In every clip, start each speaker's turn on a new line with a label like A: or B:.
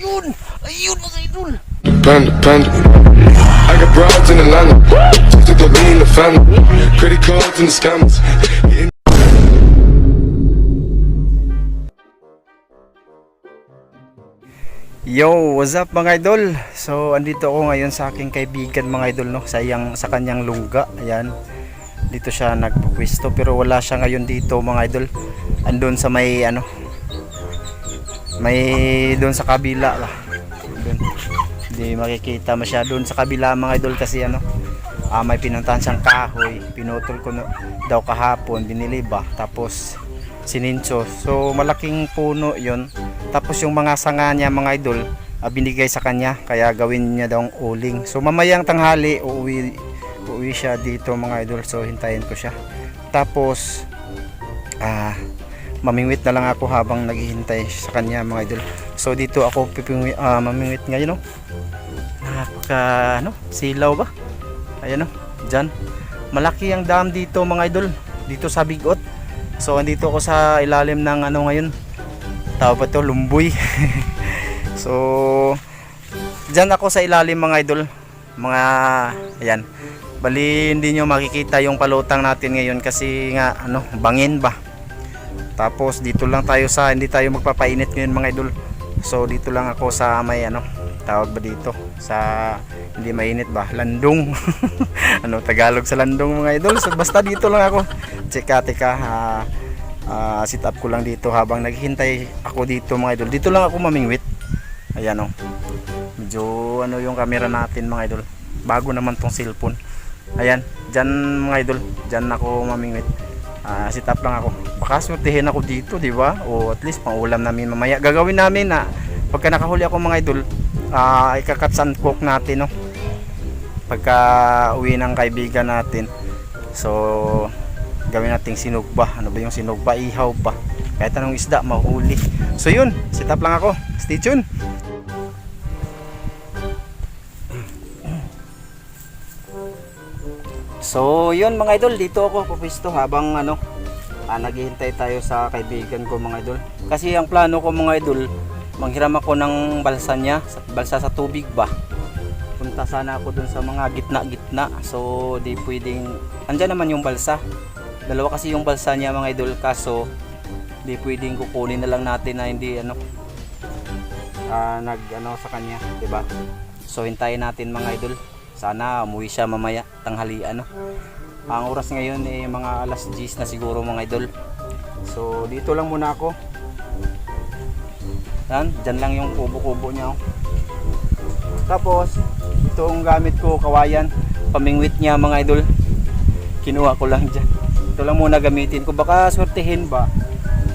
A: Ayun! Ayun mga idol!
B: Panda, panda. I got broads in Atlanta. Just to me in the family. Credit cards and the scammers.
A: Yo, what's up mga idol? So, andito ako ngayon sa aking kaibigan mga idol, no? Sa kanyang lungga. Ayan. Dito siya nagpupwesto pero wala siya ngayon dito mga idol. Andun sa may doon sa kabila lah. Doon. Hindi makikita masyado doon sa kabila mga idol kasi may pinuntahan siyang kahoy. Pinutol ko daw kahapon, binili ba? Tapos sinincho. So malaking puno 'yon. Tapos yung mga sanga niya mga idol, binigay sa kanya kaya gawin niya daw uling. So mamayang tanghali uuwi siya dito mga idol. So hintayin ko siya. Tapos mamingwit na lang ako habang naghihintay sa kanya mga idol. So dito ako mamingwit ngayon, no? Napaka silaw ba? Ayan, no? Diyan. Malaki ang dam dito mga idol. Dito sa Bigot. So andito ako sa ilalim ng ngayon. Tawag pa to, Lumboy. So diyan ako sa ilalim mga idol. Ayan. Bali hindi nyo makikita yung palutang natin ngayon kasi nga bangin ba. Tapos dito lang tayo hindi tayo magpapainit ngayon mga idol. So dito lang ako sa may tawag ba dito sa hindi mainit ba, landong. Tagalog sa landong mga idol. So basta dito lang ako. Teka sit up ko lang dito habang naghihintay ako dito mga idol. Dito lang ako mamingwit. Ayan medyo yung camera natin mga idol. Bago naman tong cellphone. Ayan, dyan mga idol, dyan ako mamingwit. Sit up lang ako. Pakaswertehin ako dito, di ba? O at least pang-ulam namin mamaya. Gagawin namin na pagka nakahuli ako mga idol, ika-cuts and cook natin, no? Pagka uwi ng kaibigan natin. So gawin nating sinugba. Ano ba yung sinugba? Ihaw ba? Kahit anong isda mahuli. So yun, sit up lang ako. Stay tuned. So yun mga idol, dito ako pupisto habang naghihintay tayo sa kaibigan ko mga idol. Kasi ang plano ko mga idol, manghiram ako ng balsa niya, balsa sa tubig ba. Punta sana ako dun sa mga gitna-gitna. So di pwedeng, andyan naman yung balsa. Dalawa kasi yung balsa niya mga idol, kaso di pwedeng kukunin na lang natin na hindi sa kanya, di ba? So hintayin natin mga idol. Sana umuwi siya mamaya tanghalian. Ang oras ngayon mga alas 10 na siguro mga idol. So dito lang muna ako. Dyan lang yung kubo-kubo niya. Tapos itong gamit ko, kawayan, pamingwit niya mga idol. Kinuha ko lang dyan. Ito lang muna gamitin ko. Baka swertehin ba?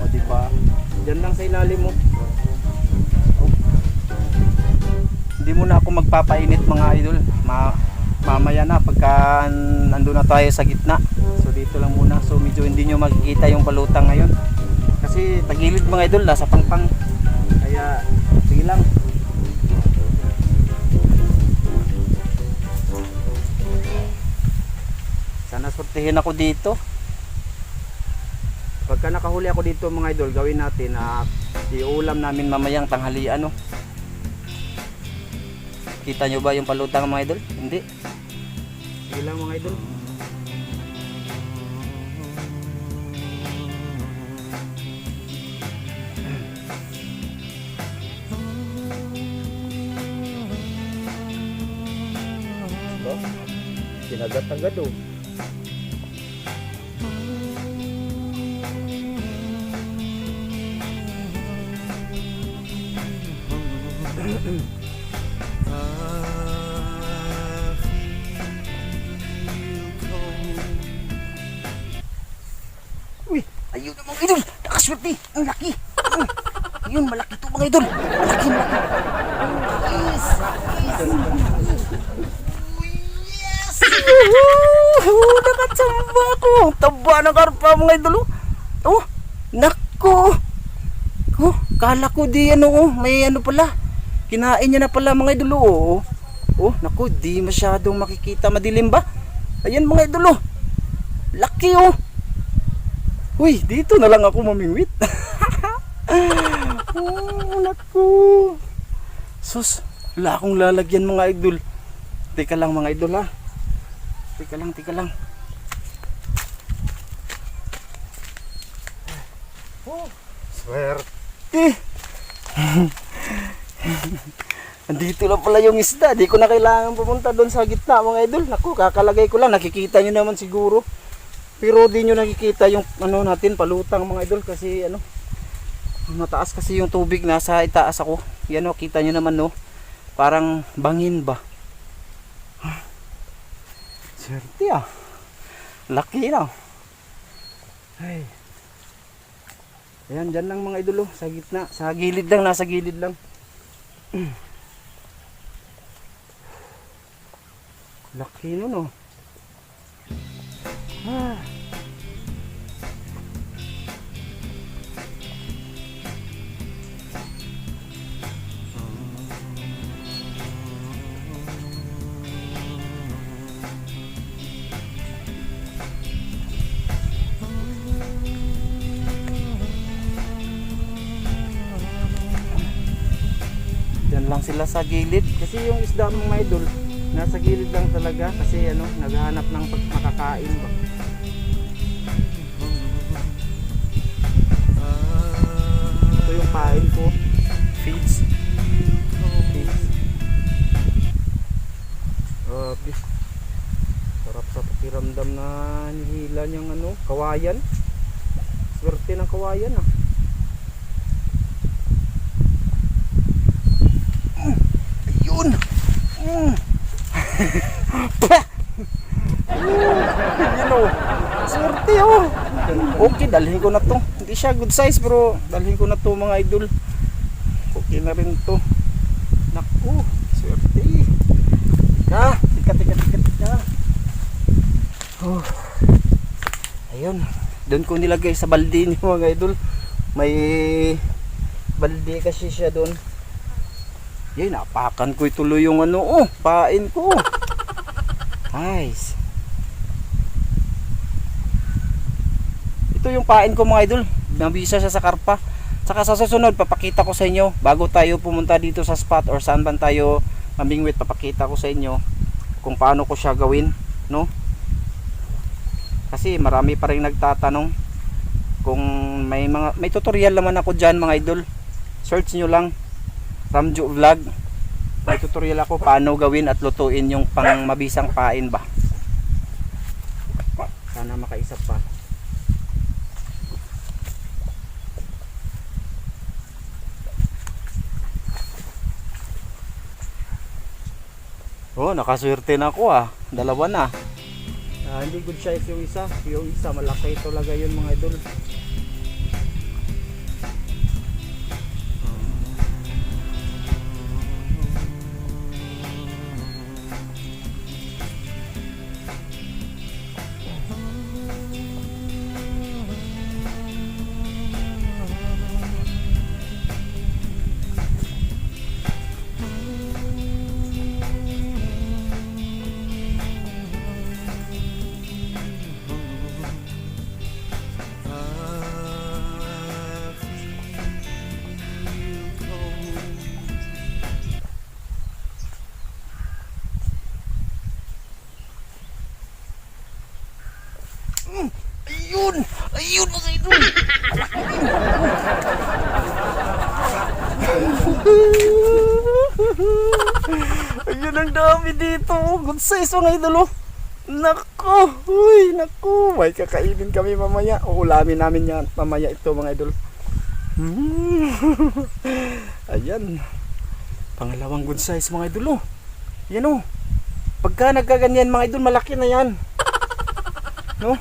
A: O diba? Dyan lang sa ilalim mo. Hindi muna ako magpapainit mga idol. Mamaya na pagka nandun na tayo sa gitna. So dito lang muna. So medyo hindi nyo makikita yung palutang ngayon. Kasi tagilid mga idol, nasa pangpang. Kaya sige lang. Sana sortihin ako dito. Pagka nakahuli ako dito mga idol, gawin natin iulam namin mamayang tanghalian. Kita nyo ba yung palutang mga idol? Hindi. Sige lang mga idol. Kinagat-agad Uy, ayun na mga idol, nakaswerte, ang laki. Ayun, malaki to mga idol. Malaki. Yes. Nakatsamba ko. Taba ng karpa mga idol. Oh, nako. Kala ko di may pala. Kinain niya na pala mga idol. Oh, nako, di masyadong makikita, madilim ba? Ayan mga idol. Laki Uy, dito na lang ako mamingwit. Oh, naku. Sus, wala akong lalagyan mga idol. Teka lang mga idol ha. Teka lang. Oh, swerte. Andito lang pala yung isda. Di ko na kailangan pumunta doon sa gitna mga idol. Naku, kakalagay ko lang. Nakikita nyo naman siguro. Pero di nyo nakikita yung ano natin, palutang mga idol. Kasi ano, mataas kasi yung tubig. Nasa itaas ako. Yan o, kita nyo naman no. Parang bangin ba? Swerte ah. Laki na. Ay. Ayan, dyan lang mga idol oh, sa gitna. Sa gilid lang, nasa gilid lang. Laki nun oh. Ah. Diyan lang sila sa gilid kasi yung isda mga idol nasa gilid lang talaga kasi ano naghahanap ng makakain ba. Ito yung pain ko, feeds. Sarap sa pakiramdam na nihila niyang ano kawayan. Swerte ng kawayan ah. Ayun. Ayun oh. Swerte oh. Okay, dalhin ko na to. Hindi siya good size pero dalhin ko na to mga idol. Okay na rin to. Naku, swerte. Tika. Oh. Ayun. Doon ko nilagay sa balde niyo mga idol. May balde kasi siya doon. Yay, napakan ko ituloy yung ano, oh, pain ko. Nice. Ito yung pain ko mga idol. Nabisa siya sa karpa. Saka sa susunod, papakita ko sa inyo. Bago tayo pumunta dito sa spot or saan man tayo mamingwit, papakita ko sa inyo kung paano ko siya gawin. No? Kasi marami pa rin nagtatanong. Kung may tutorial naman ako dyan mga idol. Search nyo lang. Ramjo Vlog. May tutorial ako paano gawin at lutuin yung pang mabisang pain ba. Sana makaisa pa. Oh, nakaswerte na ako ah. Dalawa na. Hindi good size yung isa. Yung isa malaki talaga yun mga idol. Ayun mga idol. Ayun ang dami dito. Good size mga idol oh. Nako, uy, nako. May kakainin kami mamaya. Uulamin namin yan mamaya ito mga idol. Ayan. Pangalawang good size mga idol oh. Yan oh. Pagka nagkaganyan mga idol, malaki na yan. No?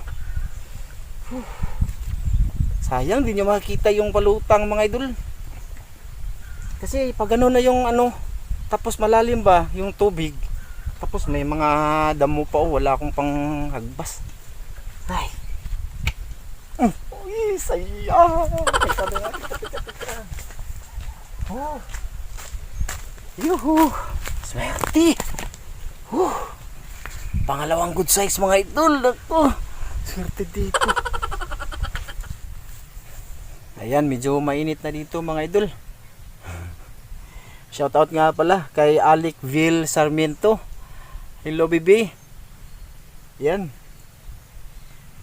A: Sayang, di nyo makikita yung palutang mga idol. Kasi pag ano na yung ano, tapos malalim ba yung tubig, tapos may mga damo pa oh, wala akong pang hagbas. Ay. Uy, sayang. Teka. Oh. Yuhu. Swerte. Pangalawang good size mga idol. Nako. Swerte dito. Ayan, medyo mainit na dito mga idol. Shoutout nga pala kay Alicville Sarmiento. Hello baby. Yan.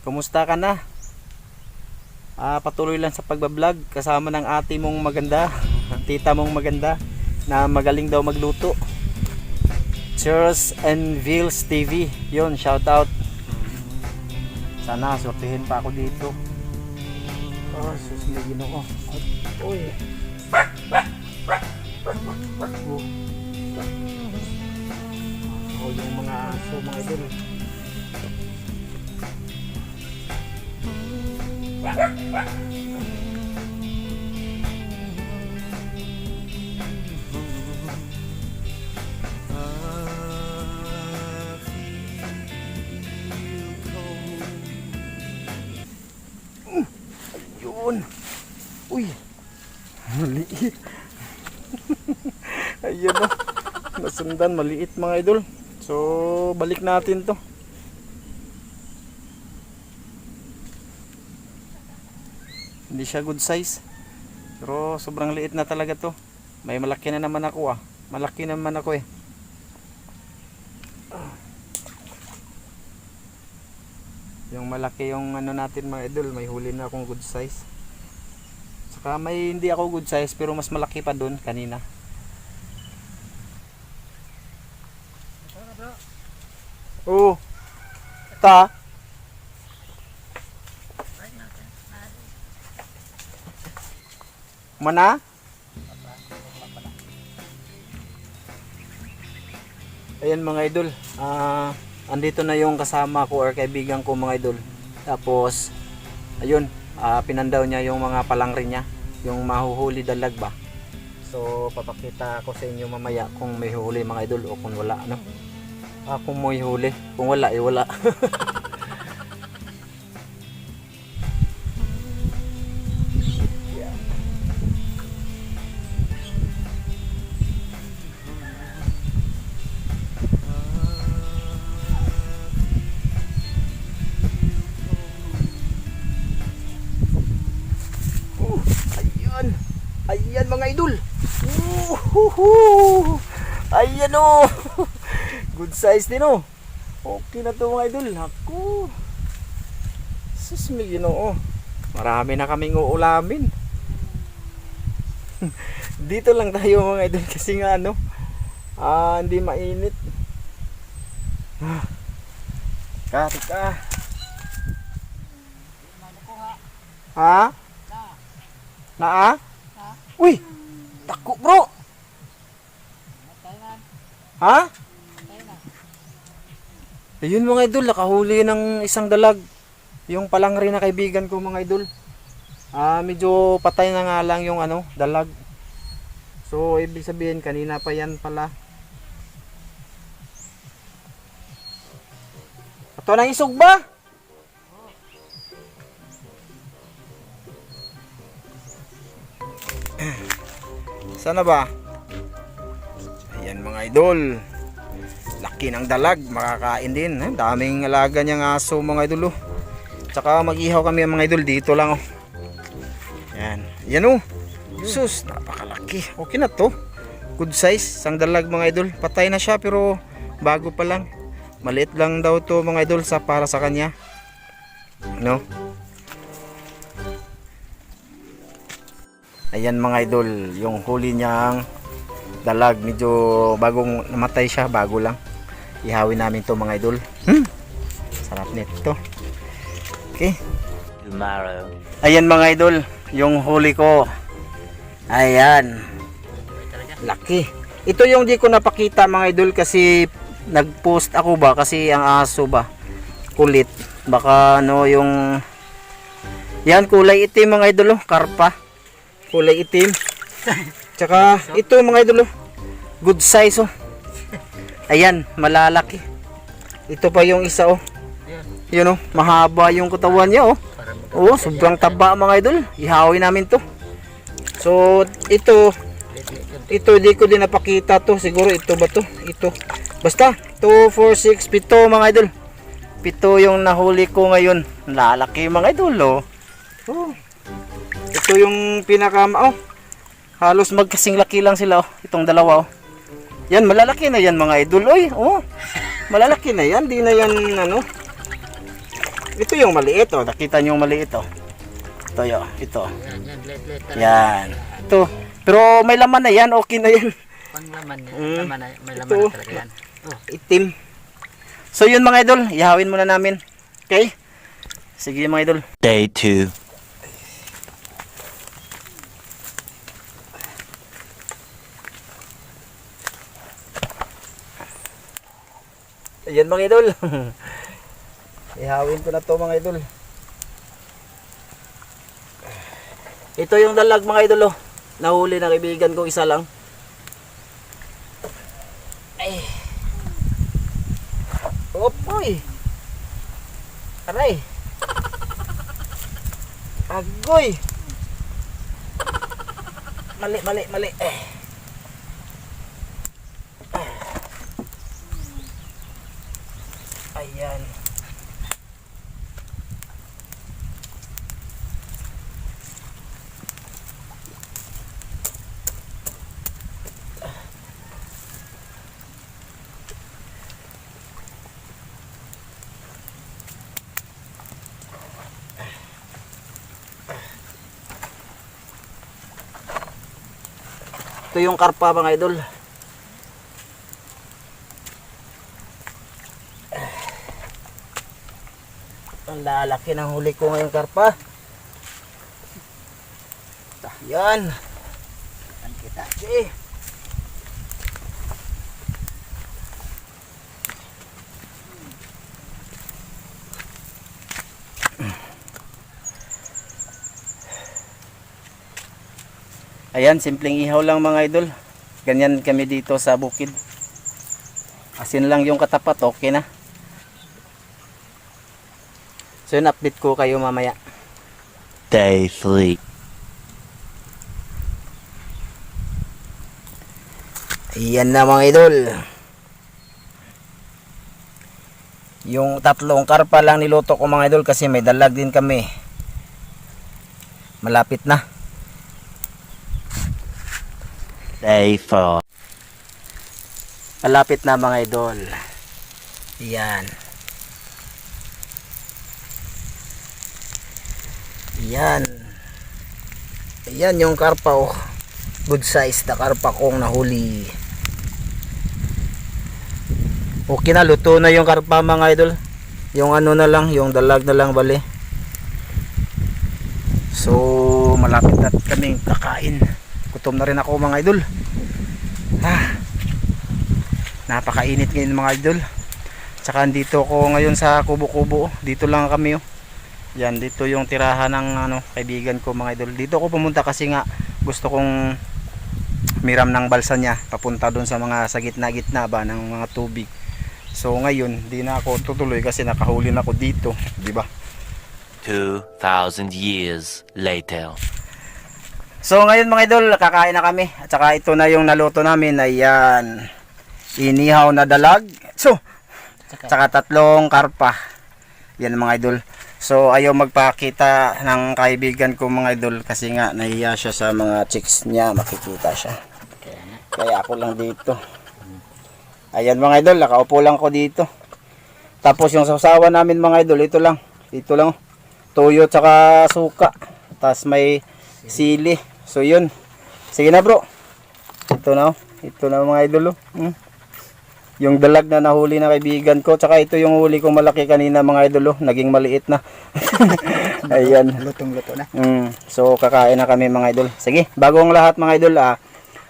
A: Kumusta ka na? Patuloy lang sa pagbablog kasama ng ate mong maganda, tita mong maganda na magaling daw magluto. Cheers and Vils TV. Yun, shoutout. Sana sortihin pa ako dito. Oh, sus may Ginoo. Uy. Oh, yung mga aso, mga idol. Ayun. Uy. Maliit. Ayun o. Nasundan, maliit mga idol. So, balik natin to. Hindi siya good size. Pero sobrang liit na talaga to. May malaki na naman ako Malaki naman ako eh. Yung malaki yung ano natin mga idol, may huli na akong good size. Saka may hindi ako good size pero mas malaki pa dun kanina. Oh. Ta. Mana? Ayan mga idol. Andito na yung kasama ko or kaibigan ko mga idol. Tapos ayun, pinandaw niya yung mga palangri niya, yung mahuhuli dalag ba. So papakita ko sa inyo mamaya kung may huli mga idol o kung wala ano. Kung may huli, kung wala eh wala. Ayan mga idol. Ayan o. Good size din o. Okay na to mga idol. Ako. Sus may Ginoo. Marami na kaming uulamin. Dito lang tayo mga idol kasi nga ano, hindi mainit. Tika. Ha? Naa? Uy! Tako bro! Ha? Ayun mga idol, nakahuli ng isang dalag. Yung palangri na kaibigan ko mga idol. Medyo patay na nga lang yung ano, dalag. So ibig sabihin kanina pa yan pala. Ito nang isog ba? Sana ba? Ayan mga idol. Laki ng dalag, makakain din. Daming alaga niyang aso mga idol. Tsaka mag-ihaw kami mga idol dito lang. Yan. Yan o. Sus, napakalaki. Okay na to. Good size. Isang dalag mga idol. Patay na siya pero bago pa lang. Maliit lang daw to mga idol para sa kanya. No? Ayan mga idol, yung huli niyang dalag, medyo bagong namatay siya, bago lang. Ihawin namin to mga idol. Sarap nito. Okay. Tomorrow. Ayan mga idol, yung huli ko. Ayan. Laki. Ito yung di ko napakita mga idol kasi nag-post ako ba kasi ang aso ba kulit. Baka ano yung yan kulay itim mga idol, karpa. Kulay itim. Tsaka ito mga idol, good size oh. Ayan, malalaki. Ito pa yung isa oh. Yun oh, mahaba yung katawan niya oh. Oh, sobrang taba mga idol. Ihawin namin to. So, ito di ko din napakita to. Siguro ito ba to? Ito. Basta, 2, 4, 6, 7 mga idol. 7 yung nahuli ko ngayon. Lalaki mga idol oh. Oh. Ito yung pinaka Halos magkasing laki lang sila oh. Itong dalawa oh. Yan, malalaki na yan mga idol. Oy, oh. Malalaki na yan. Di na yan ano. Ito yung maliit oh. Nakita niyo yung maliit oh. Ito yo, ito. Yan. Ito. Pero may laman na yan. Okay na yan.
C: Pang laman niya. May laman
A: Ito.
C: na talaga yan. Oh.
A: Itim. So yun mga idol. Ihawin muna namin. Okay? Sige mga idol.
D: Day 2.
A: Ayan mga idol. Ihawin ko na to mga idol. Ito yung dalag mga idol oh. Nahuli ng kaibigan ko isa lang. Ay. Opoy. Aray. Agoy. Mali. Ayan. Ito yung karpa mga idol. Ang lalaki ng huli ko ngayong karpa. Yan. Ang kita. Okay. Ayan, simpleng ihaw lang mga idol. Ganyan kami dito sa bukid. Asin lang yung katapat, okay na. So yun, update ko kayo mamaya.
D: Day 3.
A: Ayan na mga idol. Yung tatlong karpa lang niluto ko mga idol kasi may dalag din kami. Malapit na.
D: Day 4.
A: Malapit na mga idol. Ayan. Ayan. Ayan yung karpa oh. Good size na karpa kong nahuli. Okay na, luto na yung karpa mga idol. Yung ano na lang, yung dalag na lang bali. So malapit na kaming kakain. Gutom na rin ako mga idol. Napakainit ngayon mga idol. Tsaka dito ko ngayon sa kubo-kubo. Dito lang kami oh. Yan, dito yung tirahan ng ano, kaibigan ko mga idol. Dito ako pumunta kasi nga gusto kong miram ng balsa niya papunta doon sa mga sa gitna-gitna ba ng mga tubig. So ngayon, di na ako tutuloy kasi nakahuli na ako dito, di ba?
D: 2,000 years later.
A: So ngayon mga idol, kakain na kami. At saka ito na yung naluto namin. Ayan. Inihaw na dalag. So, tsaka tatlong karpa. Yan mga idol. So ayaw magpakita ng kaibigan ko mga idol kasi nga nahiya siya sa mga chicks niya, makikita siya. Kaya ako lang dito. Ayan mga idol, nakaupo lang ko dito. Tapos yung sasawa namin mga idol, ito lang. Ito lang. Toyo tsaka suka. Tapos may sili. So yun. Sige na bro. Ito na. Ito na mga idol. Yung dalag na nahuli na kaibigan ko. Tsaka ito yung huli kong malaki kanina mga idol. Naging maliit na. Ayan.
C: Lutong-luto na.
A: So kakain na kami mga idol. Sige. Bago ang lahat mga idol.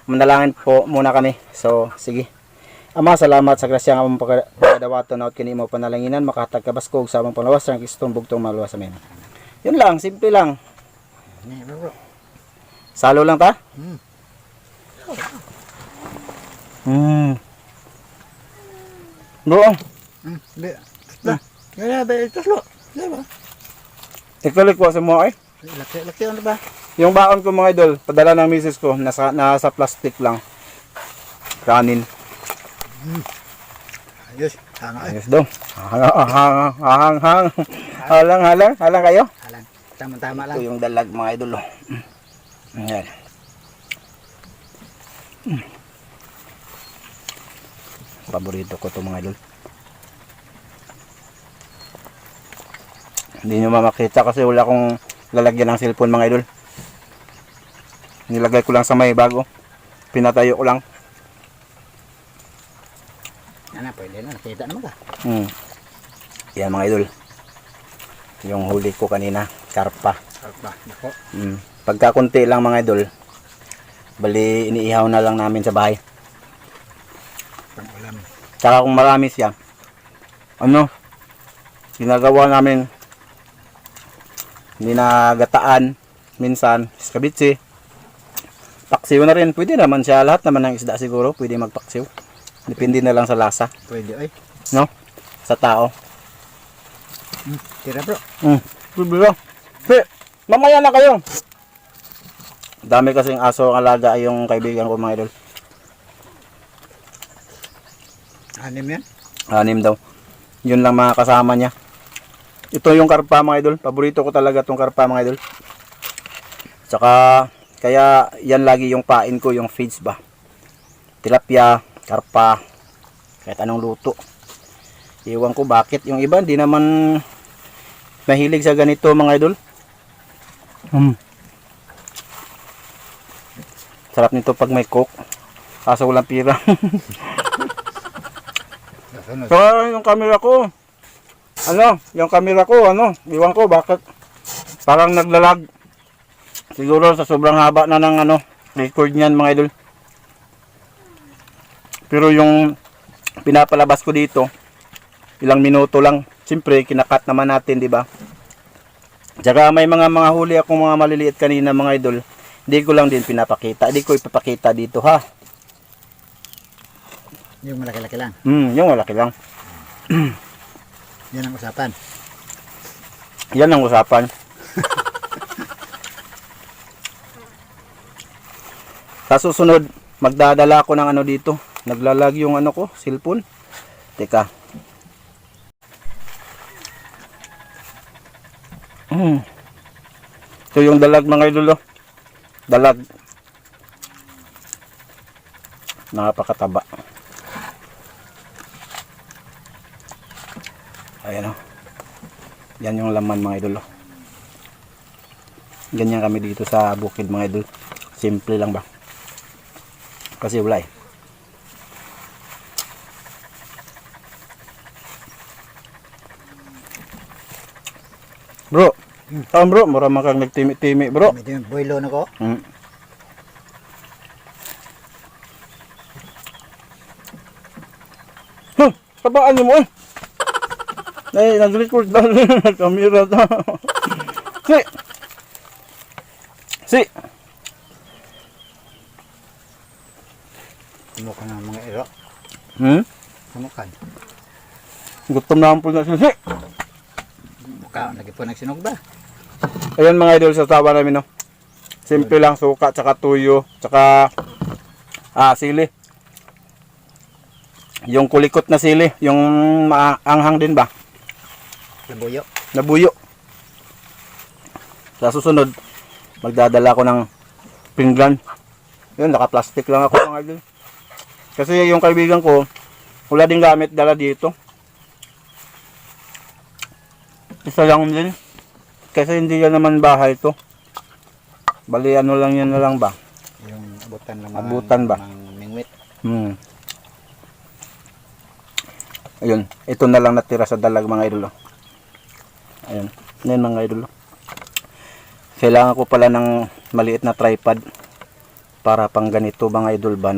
A: Manalangin po muna kami. So sige. Ama, salamat sa grasya nga mong pagkadawato na kini mo panalanginan. Makatag kabaskog sa among panglawas. Ang kistong bugtong maluwas amin. Yun lang. Simple lang. Salo lang ta? Bro.
C: Gana ba ito lo? Diba?
A: Ikulik ko sa mga eh.
C: Laki ano ba?
A: Yung baon ko mga idol, padala ng misis ko, nasa plastic lang. Kanin.
C: Ayos. Hanga eh.
A: Ayos daw. Halang kayo?
C: Halang. Tama-tama lang.
A: Ito yung dalag mga idol. Ayan. Paborito ko to mga idol. Hindi nyo mamakita kasi wala akong lalagyan ng cellphone mga idol. Nilagay ko lang sa may bago. Pinatayo ko lang.
C: Ano, pwede na. Nakita naman ka.
A: Yan mga idol. Yung huli ko kanina, karpa.
C: Karpa. Nako.
A: Pagka konti lang mga idol, bali iniihaw na lang namin sa bahay.
C: Pang ulam.
A: Tsaka kung marami siya, ginagawa namin ginagataan, minsan skabitsi, paksiw na rin. Pwede naman siya, lahat naman ng isda siguro pwede magpaksiw. Depende na lang sa lasa,
C: Pwede ay.
A: no? Sa tao.
C: Tira bro.
A: Bibiro. Mamaya na kayo. Dami kasing aso ang alaga yung kaibigan ko mga idol.
C: 6 yan.
A: 6 daw. Yun lang mga kasama niya. Ito yung karpa mga idol. Paborito ko talaga tong karpa mga idol. Tsaka kaya yan lagi yung pain ko, yung feeds ba. Tilapia, karpa, kahit anong luto. Iwan ko bakit yung iba hindi naman mahilig sa ganito mga idol. Sarap nito pag may coke. Kaso walang pira.
C: Kasunod.
A: So, yung camera ko. Yung camera ko, iwan ko bakit. Parang naglalag. Siguro sa sobrang haba na ng record niyan mga idol. Pero yung pinapalabas ko dito, ilang minuto lang. Siyempre, kinakat naman natin, di ba? Tsaka may mga huli akong mga maliliit kanina mga idol. Hindi ko lang din pinapakita. Hindi ko ipapakita dito ha.
C: Yung malaki-laki lang.
A: Yung malaki lang.
C: Yan ang usapan.
A: Yan ang usapan. Sa susunod, magdadala ako ng dito. Naglalag yung ko, cellphone. Teka. Ito yung dalag mga idol. Dalag. Napakataba. Ayan Yan yung laman mga idol. Ganyan kami dito sa bukid mga idol. Simple lang ba? Kasi wala Bro, bro, mura makang nagtimi-timi bro.
C: Medyo yung boilo na ko.
A: Tabaan mo Ay, nag-record daw ng camera daw. Si.
C: Sumukan ng mga iro. Sumukan.
A: Gutom na ang po na si.
C: Mukha, lagi po nagsinog ba?
A: Ayan mga idol sa tawa namin Simple lang, suka, tsaka tuyo, tsaka sili. Yung kulikot na sili, yung maanghang din ba?
C: Labuyo.
A: Nabuyo. Sa susunod, magdadala ko ng pinggan. Yun, naka-plastic lang ako mga idol. Kasi yung kaibigan ko, wala din gamit dala dito. Isa lang din. Kasi hindi yan naman bahay to. Bali lang yan na lang ba?
C: Yung abutan ng
A: Abutan ba?
C: ng mingwit.
A: Ayun, ito na lang natira sa dalag mga idol. Ayun, yan mga idol. Kailangan ko pala ng maliit na tripod para pang ganito mga idol ba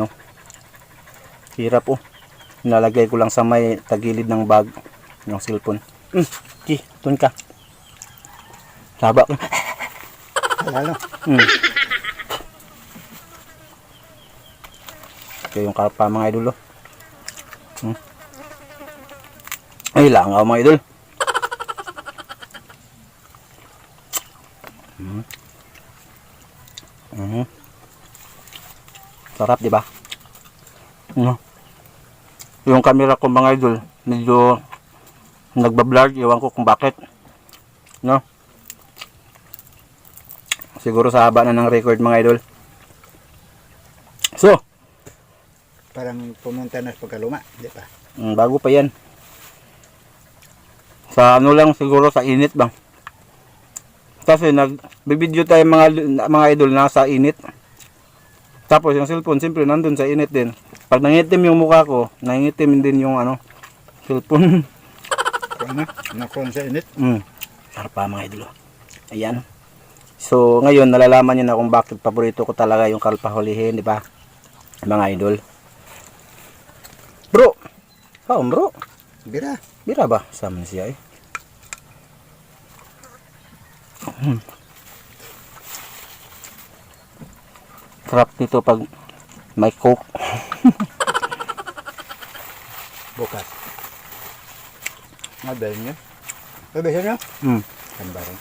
A: Hirap Nalagay ko lang sa may tagilid ng bag yung cellphone. Tun ka. Saba.
C: Lalo.
A: Ito yung karpa mga idol. Ay, langaw mga idol. Sarap, di ba? Yung camera ko mga idol, medyo nagbablur, iwan ko kung bakit. Siguro sa haba na ng record mga idol. So,
C: Parang pumunta na sa pagkaluma, di ba?
A: Bago pa yan. Sa ano lang siguro sa init bang. Kasi nagbibideo tayo mga idol nasa init. Tapos yung cellphone siyempre nandun sa init din. Pag nangitim yung mukha ko, nangitim din yung ano, cellphone.
C: Ano? Nakon sa init.
A: Sarap pa mga idol. Ayan. So ngayon nalalaman niyo na kung bakit paborito ko talaga yung kalpahulihin, di ba? Mga idol. Bro. Bro.
C: Bira.
A: Bira ba? Sama siya eh. Sarap dito pag may coke.
C: Bukas. Mabay niya. Mabay siya niya? Kan barang.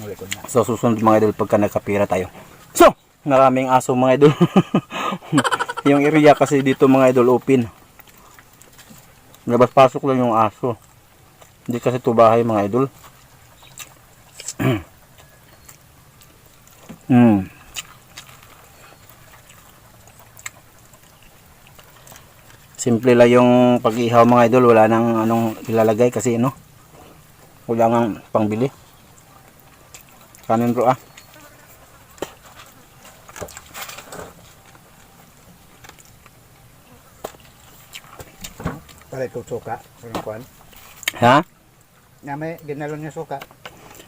C: Nuli ko na.
A: So susunod mga idol pagka nagkapira tayo. So, maraming aso mga idol. Yung area kasi dito mga idol open. Labas pasok lang yung aso. Hindi kasi ito bahay mga idol. Simple lang yung pag-ihaw mga idol, wala nang anong ilalagay kasi ano, wala nang pangbili. Kanin bro ah.
C: Para ito suka. Parang kuhan.
A: Ha?
C: Na may ginalon niya suka.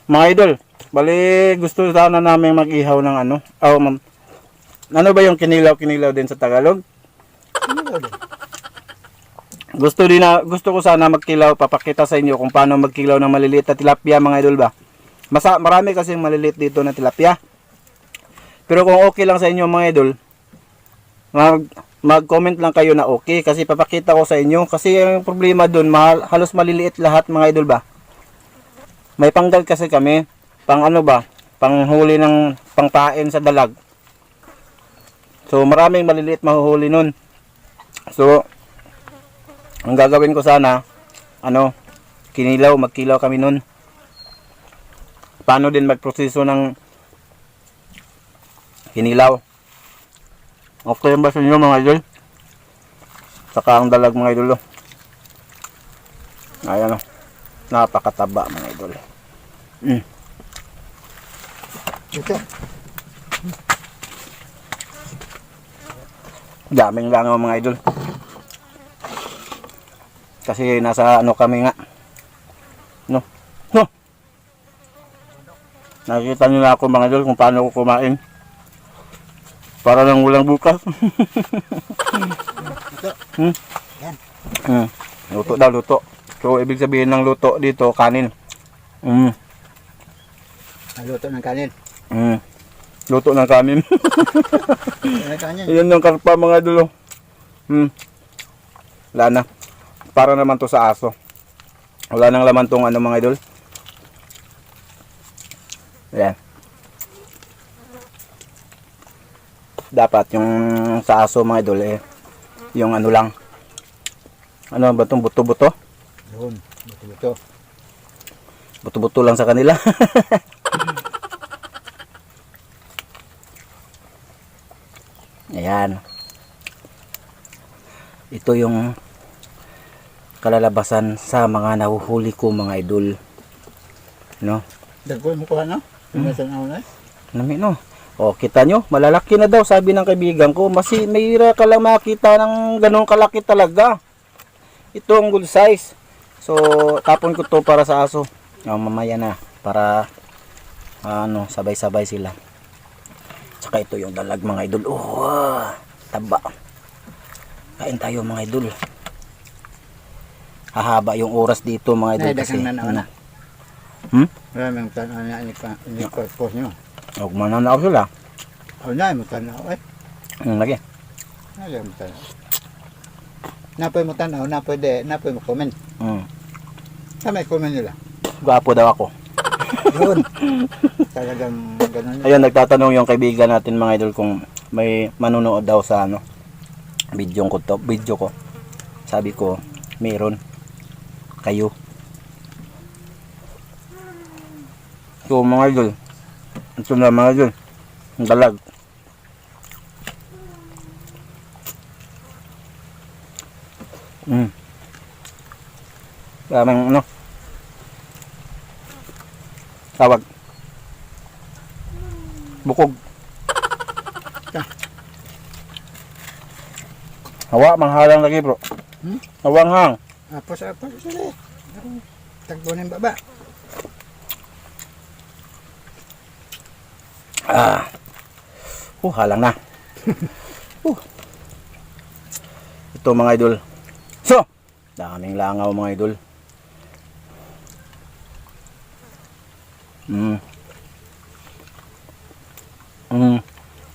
A: Mga idol, bali gusto sana namin mag-ihaw ng ano. Ano ba yung kinilaw din sa Tagalog?
C: Ano ba din?
A: Gusto ko sana magkilaw, papakita sa inyo kung paano magkilaw ng maliliit na tilapia mga idol ba. Marami kasi maliliit dito na tilapia. Pero kung okay lang sa inyo mga idol, mag-comment lang kayo na okay kasi papakita ko sa inyo. Kasi yung problema doon, halos maliliit lahat mga idol ba. May panggal kasi kami, pang ano ba, panghuli ng pangpain sa dalag. So maraming maliliit mahuhuli nun. So ang gagawin ko sana, magkilaw kami nun. Paano din magproseso ng kinilaw. Okay ba sa inyo mga idol? Saka ang dalag mga idol. Ayan o. Napakataba mga idol.
C: Ito.
A: Daming lang mga idol. Kasi nasa ano kami nga. No. Nakikita niyo na ako mga idol kung paano ko kumain. Para lang ulang bukas.
C: Yan.
A: Luto daw, luto. So ibig sabihin ng luto dito, kanin.
C: Naluto ng kanin.
A: Luto ng kanin.
C: Ano kanin?
A: Yan yung karpa mga idol. Wala na. Para naman to sa aso. Wala nang laman tong mga idol. Ayan. Dapat yung sa aso mga idol yung ano lang. Ano ba itong buto-buto?
C: Doon. Buto-buto.
A: Buto-buto lang sa kanila. Ayan. Ito yung kalalabasan sa mga nahuhuli ko mga idol. No?
C: Dagol mo kuha no? Pinasan ako na.
A: Nami no. O kita nyo, malalaki na daw sabi ng kaibigan ko. Mayroon ka lang makita ng ganong kalaki talaga. Ito ang good size. So tapon ko to para sa aso. Mamaya na para sabay-sabay sila. Tsaka ito yung dalag mga idol. Taba. Kain tayo mga idol. Hahaba yung oras dito mga idol kasi.
C: na. Maraming tanaw na ini ko post nyo.
A: Huwag mananaw sila.
C: Na mo tanaw eh.
A: Lagi.
C: Ayaw mo tanaw. Napoy mo tanaw, napoy mo comment. Sa may comment nila.
A: Gwapo daw ako.
C: Yun. Talagang ganun.
A: Ayun, nagtatanong yung kaibigan natin mga idol kung may manunood daw sa video ko. Sabi ko, meron. Kayo. So mga idol, ito na mga idol, ang dalag. Daming ano. Tawag. Bukog. Hawa, manghalang lagi bro. Hawang hang.
C: Apos sila. Tagpo ng baba.
A: Halang na. Ito mga idol. So, daming langaw mga idol.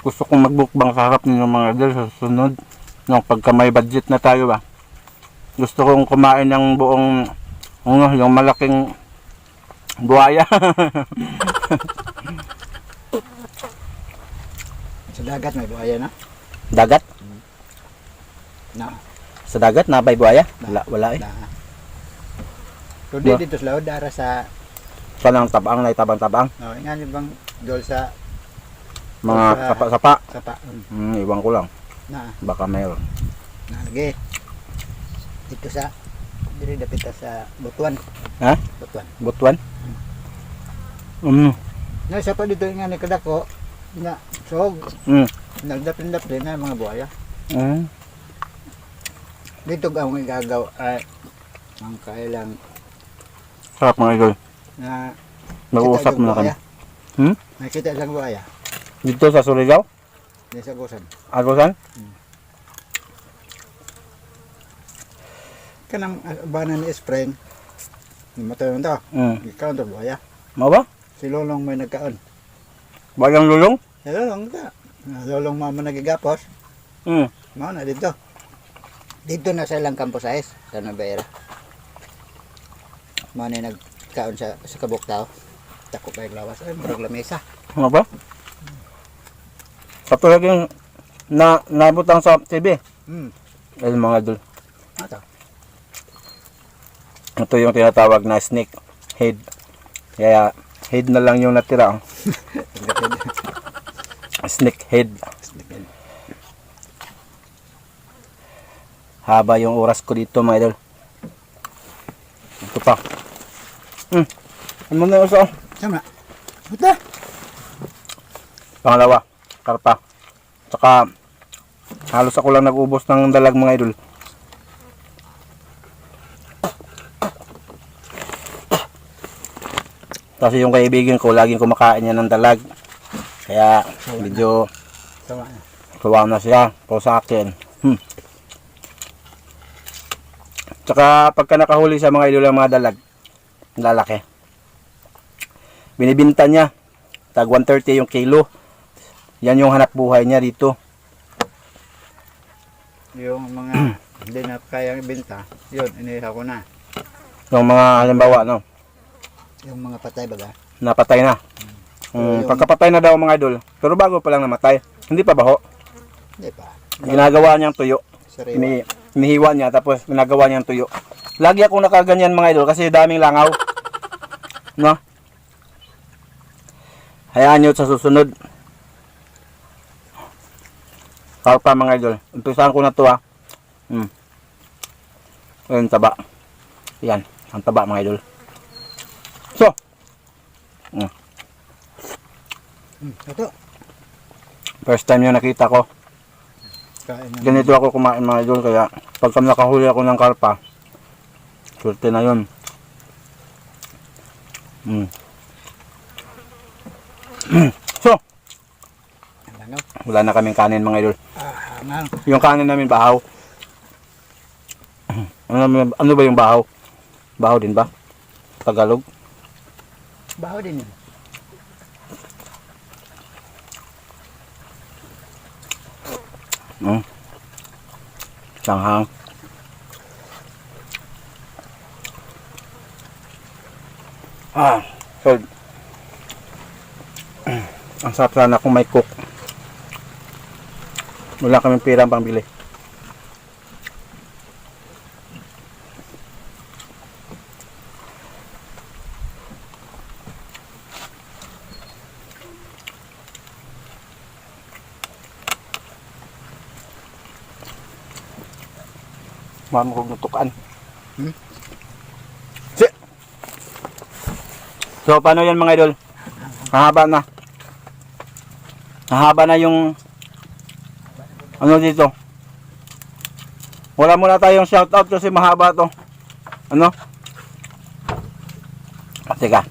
A: Gusto kong magbukbang sa harap ninyo mga idol sa susunod. No, pagka may budget na tayo ba. Gusto kong kumain ng buong yung malaking buhaya.
C: Sa dagat may buhaya na.
A: Dagat?
C: Na.
A: Sa dagat na bay buhaya? Wala eh.
C: Na. Kundi dito sa laod dara sa
A: Sanang tabang na itabang-tabang.
C: nga bang dol sa
A: Mga
C: Sa-
A: sapa-sapa.
C: sapa.
A: Iwan ko lang.
C: Na.
A: Baka mayroon.
C: Nalagi. Dito sa diri dapit sa Butuan.
A: Ha?
C: Butuan.
A: Butuan?
C: Na sa pa dito nga ni kadako na sog nagdapin-dapin na mga buhaya. Dito ang igagaw ay ang kailang
A: Sarap mga idol.
C: na
A: Nag-uusap
C: kita yung
A: na kami.
C: buhaya. Nakita lang buhaya.
A: Dito sa Surigao?
C: Di sa Gusan.
A: Agosan?
C: Kanang banan ni Spring. Matay mo to. Ikaw to buhaya.
A: Mau ba?
C: Si Lolong may nagkaon.
A: Bagang lulong?
C: Si Lolong ka. Lolong mama nagigapos. Mao na dito. Dito na sa ilang campus size sa Nueva Mao na nagkaon sa kabuk tao. Tako kay lawas ay murag lamesa.
A: Ano ba? Katulad yung nabutang sa TV. Ayun mga idol.
C: Ato.
A: Ito yung tinatawag na snake head. Kaya head na lang yung natira. Snake head. Haba yung oras ko dito mga idol. Ito pa. Ano na yung uso?
C: Sama. Buta.
A: Pangalawa, karpa. Tsaka halos ako lang nag-ubos ng dalag mga idol. Kasi yung kaibigan ko, laging kumakain niya ng dalag. Kaya medyo
C: Sama na.
A: kuha na siya po sa akin. Tsaka pagka nakahuli sa mga idol ang mga dalag, lalaki. Binibinta niya. Tag 130 yung kilo. Yan yung hanap buhay niya dito.
C: Yung mga hindi na kayang ibenta, yun, iniha ko na.
A: Yung mga halimbawa, no,
C: Yung mga patay baga.
A: napatay na. Pagkapatay na daw mga idol, pero bago pa lang namatay. Hindi pa baho.
C: Hindi pa.
A: Ginagawa niyang tuyo.
C: Sariwa.
A: Inihiwa niya, tapos ginagawa niyang tuyo. Lagi akong nakaganyan mga idol kasi daming langaw. No? Hayaan nyo sa susunod. Karpa mga idol. Umpisahan ko na to ha. Ayun, taba. Yan, ang taba mga idol. So.
C: Ito.
A: First time yung nakita ko.
C: Kain na.
A: Ganito ako kumain mga idol. Kaya pagka nakahuli ako ng karpa, swerte na yun. So.
C: Langaw.
A: Wala na kaming kanin mga idol.
C: Hangal.
A: Yung kanin namin bahaw. Ano ba yung bahaw? Bahaw din ba? Tagalog?
C: Baho din yun.
A: Sanghang. So, ang sarap sana kung may cook. Wala kaming pirang pambili. Mamukog na tukaan.
C: Hmm?
A: So, paano yan mga idol? Hahaba na. Hahaba na yung ano dito. Wala muna tayong shoutout kasi mahaba to. Ano? Teka.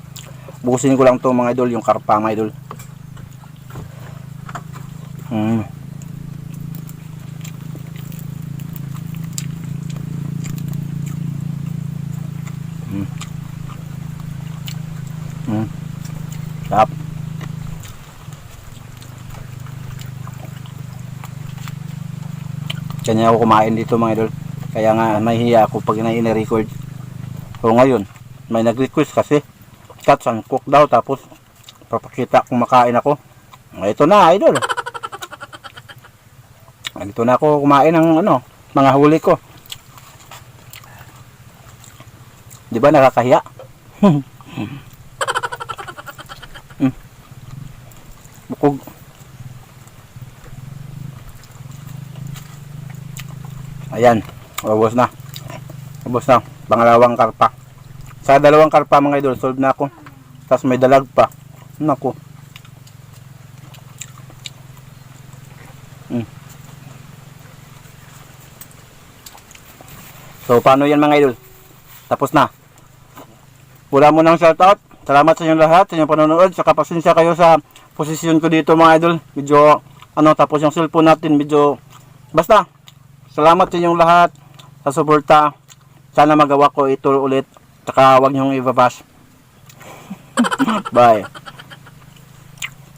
A: Bukusin ko lang to mga idol, yung karpa mga idol. Sarap. Kanya ako kumain dito mga idol. Kaya nga nahihiya ako pag na-record. So ngayon, may nag-request kasi cuts and cook daw, tapos papakita kung makain ako. Ito na idol. Ito na ako kumain ng ano, mga huli ko. Di ba nakakahiya? Bukog. Ayan, ubos na. Ubos na. Pangalawang karpa. Sa dalawang karpa mga idol, solve na ako. Tapos may dalag pa. Naku. So, paano yan mga idol? Tapos na. Wala mo ng shoutout. Salamat sa inyong lahat, sa inyong panonood. Saka pasensya kayo sa posisyon ko dito mga idol. Medyo, tapos yung cellphone natin, medyo, basta. Salamat sa inyong lahat sa suporta. Sana magawa ko ito ulit. Saka huwag niyong ibabash. Bye.